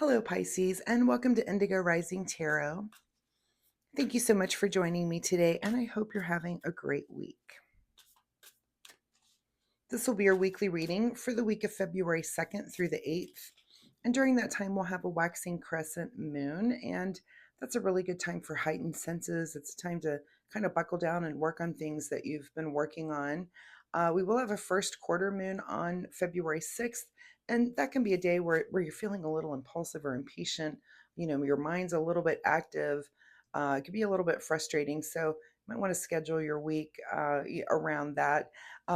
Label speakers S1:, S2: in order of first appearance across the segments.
S1: Hello, Pisces, and welcome to Indigo Rising Tarot. Thank you so much for joining me today, and I hope you're having a great week. This will be your weekly reading for the week of February 2nd through the 8th. And during that time, we'll have a waxing crescent moon, and that's a really good time for heightened senses. It's a time to kind of buckle down and work on things that you've been working on. We will have a first quarter moon on February 6th, and that can be a day where you're feeling a little impulsive or impatient. Your mind's a little bit active. It can be a little bit frustrating. So you might want to schedule your week around that.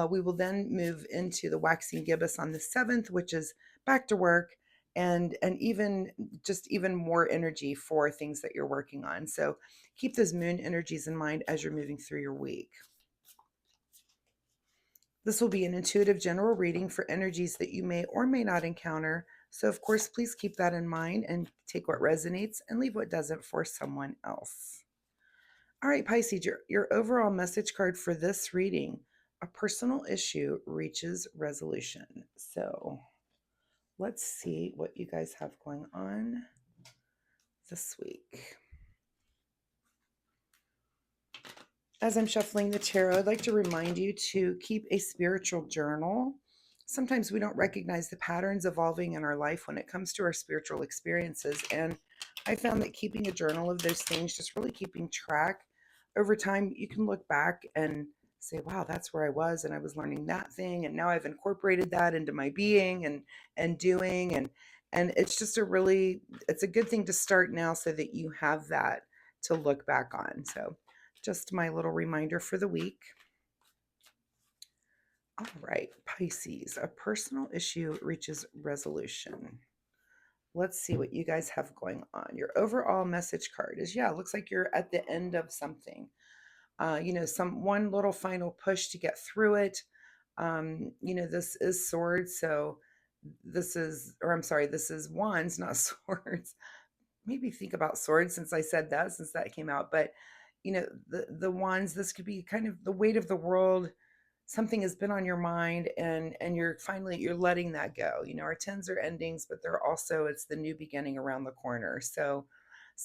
S1: We will then move into the waxing gibbous on the 7th, which is back to work and even more energy for things that you're working on. So keep those moon energies in mind as you're moving through your week. This will be an intuitive general reading for energies that you may or may not encounter. So of course, please keep that in mind and take what resonates and leave what doesn't for someone else. All right, Pisces, your overall message card for this reading: a personal issue reaches resolution. So let's see what you guys have going on this week. As I'm shuffling the tarot, I'd like to remind you to keep a spiritual journal. Sometimes we don't recognize the patterns evolving in our life when it comes to our spiritual experiences. And I found that keeping a journal of those things, just really keeping track over time, you can look back and say, wow, that's where I was. And I was learning that thing. And now I've incorporated that into my being and doing. And it's just it's a good thing to start now so that you have that to look back on. So just my little reminder for the week. All right, Pisces, a personal issue reaches resolution. Let's see what you guys have going on. Your overall message card is, it looks like you're at the end of something. Some one little final push to get through it. This is swords, so this is wands, not swords. Maybe think about swords since that came out. But the wands, this could be kind of the weight of the world. Something has been on your mind, and you're letting that go. Our tens are endings, but it's the new beginning around the corner. So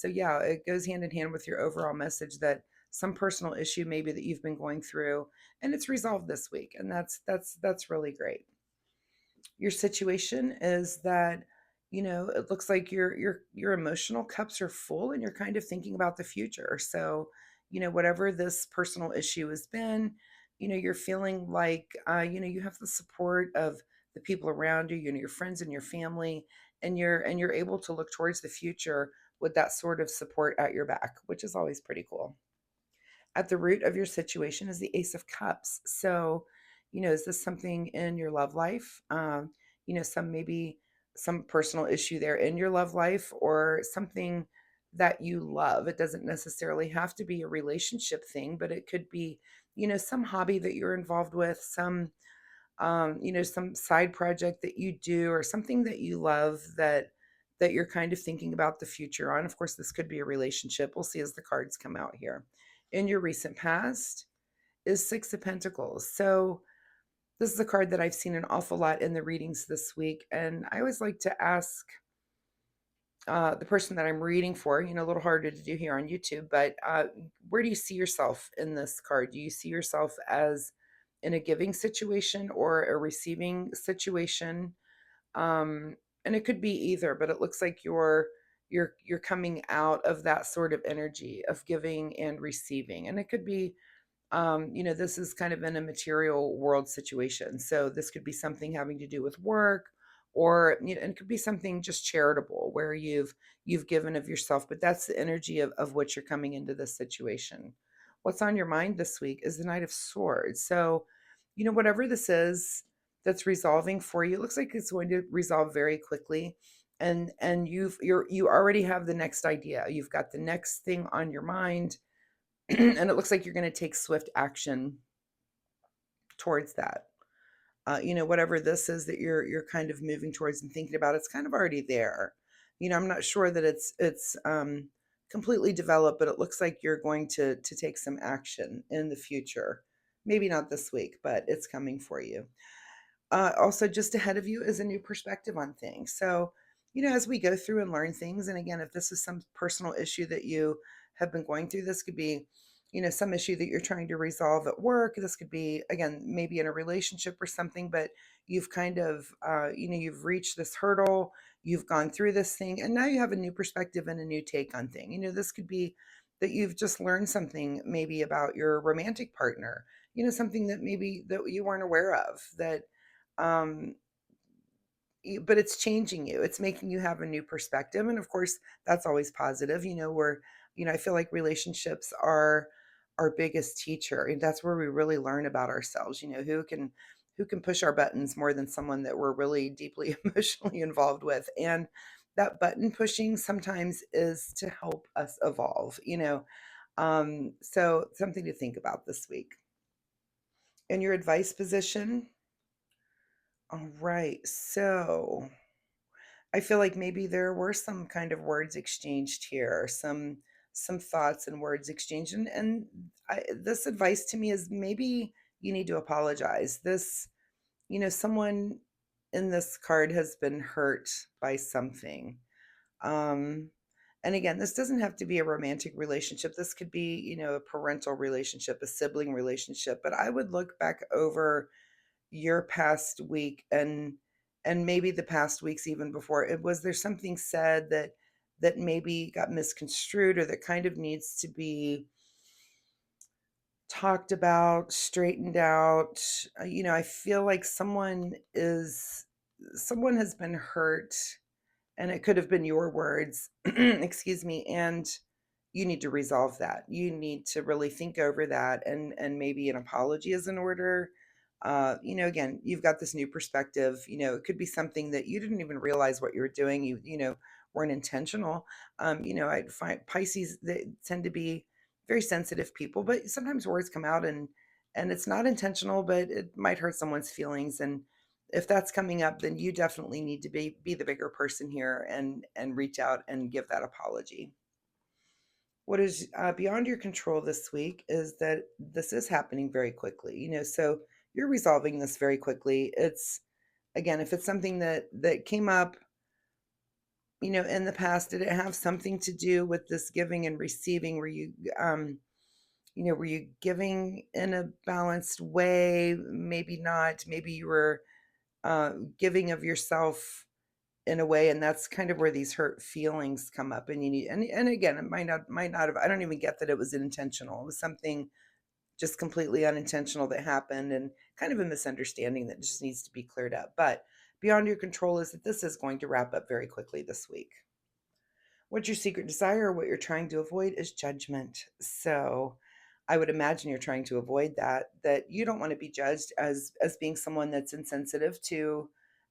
S1: yeah, it goes hand in hand with your overall message that some personal issue maybe that you've been going through, and it's resolved this week, and that's really great. Your situation is that it looks like your emotional cups are full, and you're kind of thinking about the future. So whatever this personal issue has been, you're feeling like you have the support of the people around you, your friends and your family, and you're able to look towards the future with that sort of support at your back, which is always pretty cool. At the root of your situation is the Ace of Cups. So, is this something in your love life? Maybe some personal issue there in your love life, or something that you love. It doesn't necessarily have to be a relationship thing, but it could be, some hobby that you're involved with, some side project that you do, or something that you love that you're kind of thinking about the future on. Of course, this could be a relationship. We'll see as the cards come out here. In your recent past is Six of Pentacles. So this is a card that I've seen an awful lot in the readings this week. And I always like to ask the person that I'm reading for, a little harder to do here on YouTube, but where do you see yourself in this card? Do you see yourself as in a giving situation or a receiving situation? And it could be either, but it looks like you're coming out of that sort of energy of giving and receiving. And it could be this is kind of in a material world situation. So this could be something having to do with work, or and it could be something just charitable where you've given of yourself, but that's the energy of what you're coming into this situation. What's on your mind this week is the Knight of Swords. So, whatever this is that's resolving for you, it looks like it's going to resolve very quickly. And you already have the next idea. You've got the next thing on your mind. And it looks like you're going to take swift action towards that. Whatever this is that you're kind of moving towards and thinking about, it's kind of already there. I'm not sure that it's completely developed, but it looks like you're going to take some action in the future. Maybe not this week, but it's coming for you. Also, just ahead of you is a new perspective on things. So, as we go through and learn things, and again, if this is some personal issue that you have been going through, this could be, some issue that you're trying to resolve at work. This could be, again, maybe in a relationship or something, but you've kind of, you've reached this hurdle, you've gone through this thing, and now you have a new perspective and a new take on thing. This could be that you've just learned something maybe about your romantic partner, something that maybe that you weren't aware of that, um, but it's changing you. It's making you have a new perspective. And of course, that's always positive, where, I feel like relationships are our biggest teacher. And that's where we really learn about ourselves, who can push our buttons more than someone that we're really deeply emotionally involved with. And that button pushing sometimes is to help us evolve. So something to think about this week. In your advice position, all right. So I feel like maybe there were some kind of words exchanged here, some thoughts and words exchanged, and this advice to me is maybe you need to apologize. Someone in this card has been hurt by something. Um, and again, this doesn't have to be a romantic relationship. This could be, a parental relationship, a sibling relationship. But I would look back over your past week and maybe the past weeks even before it. Was there something said that maybe got misconstrued, or that kind of needs to be talked about, straightened out? I feel like someone has been hurt, and it could have been your words, excuse me, and you need to resolve that. You need to really think over that, and maybe an apology is in order. Again, you've got this new perspective. It could be something that you didn't even realize what you were doing. You weren't intentional. I find Pisces, they tend to be very sensitive people, but sometimes words come out and it's not intentional, but it might hurt someone's feelings. And if that's coming up, then you definitely need to be the bigger person here and reach out and give that apology. What is beyond your control this week is that this is happening very quickly. So you're resolving this very quickly. It's, again, if it's something that came up, in the past, did it have something to do with this giving and receiving? Were you giving in a balanced way? Maybe not. Maybe you were giving of yourself in a way, and that's kind of where these hurt feelings come up. And you need, and again, it might not have, I don't even get that it was intentional. It was something just completely unintentional that happened, and kind of a misunderstanding that just needs to be cleared up. But beyond your control is that this is going to wrap up very quickly this week. What your secret desire, what you're trying to avoid, is judgment. So I would imagine you're trying to avoid that you don't want to be judged as being someone that's insensitive to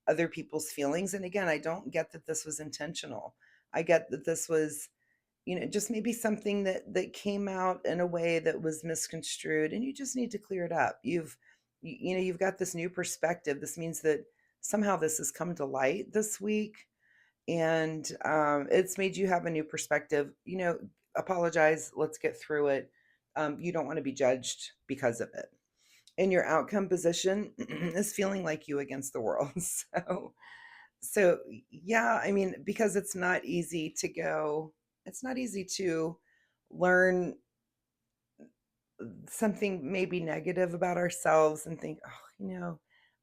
S1: other people's feelings. And again, I don't get that this was intentional. I get that this was, just maybe something that came out in a way that was misconstrued, and you just need to clear it up. You've got this new perspective. This means that somehow this has come to light this week, and it's made you have a new perspective. Apologize, let's get through it. You don't want to be judged because of it. In your outcome position is feeling like you against the world. So yeah, I mean, because it's not easy to learn something maybe negative about ourselves and think, oh,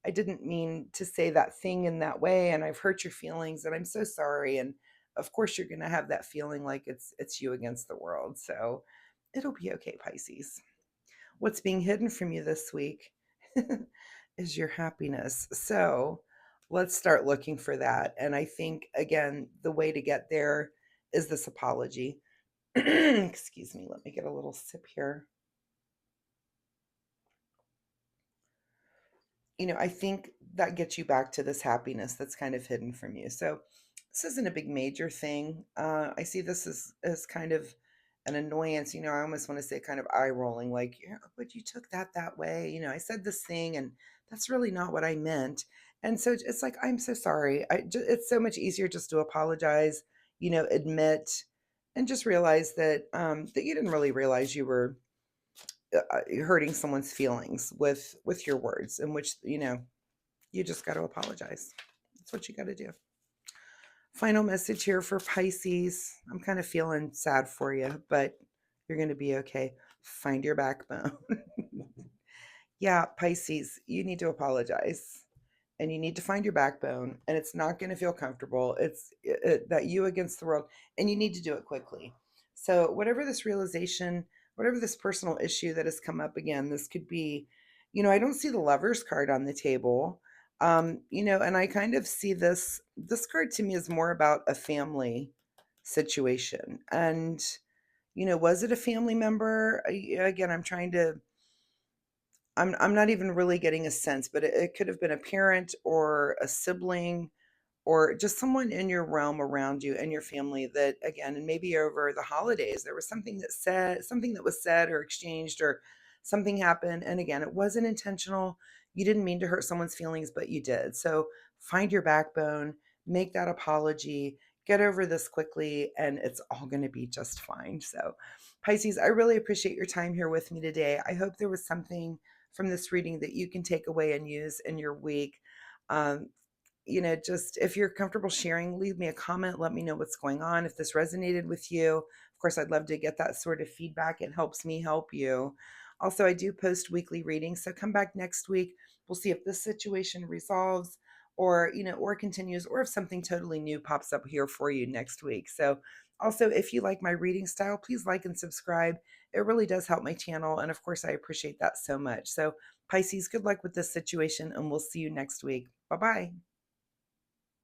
S1: I didn't mean to say that thing in that way, and I've hurt your feelings, and I'm so sorry. And of course you're going to have that feeling like it's you against the world. So it'll be okay, Pisces. What's being hidden from you this week is your happiness. So let's start looking for that. And I think, again, the way to get there is this apology. Excuse me, let me get a little sip here. I think that gets you back to this happiness that's kind of hidden from you. So this isn't a big major thing. I see this as kind of an annoyance. I almost want to say kind of eye rolling, like, yeah, but you took that way. I said this thing, and that's really not what I meant. And so it's like, I'm so sorry. It's so much easier just to apologize, admit, and just realize that you didn't really realize you were hurting someone's feelings with your words, in which you just got to apologize. That's what you got to do. Final message here for Pisces. I'm kind of feeling sad for you, but you're going to be okay. Find your backbone. Yeah, Pisces, you need to apologize and you need to find your backbone, and it's not going to feel comfortable. It's that you against the world, and you need to do it quickly. So, whatever this realization, whatever this personal issue that has come up again, this could be, I don't see the Lover's card on the table. And I kind of see this card to me is more about a family situation. And, was it a family member? Again, I'm not even really getting a sense, but it could have been a parent or a sibling or just someone in your realm around you and your family that, again, and maybe over the holidays there was something that was said or exchanged, or something happened, and again, it wasn't intentional. You didn't mean to hurt someone's feelings, but you did. So find your backbone, make that apology, get over this quickly, and it's all going to be just fine. So Pisces, I really appreciate your time here with me today. I hope there was something from this reading that you can take away and use in your week. um, just if you're comfortable sharing, leave me a comment. Let me know what's going on. If this resonated with you, of course, I'd love to get that sort of feedback. It helps me help you. Also, I do post weekly readings, so come back next week. We'll see if this situation resolves, or continues, or if something totally new pops up here for you next week. So, also, if you like my reading style, please like and subscribe. It really does help my channel. And of course, I appreciate that so much. So, Pisces, good luck with this situation, and we'll see you next week. Bye bye.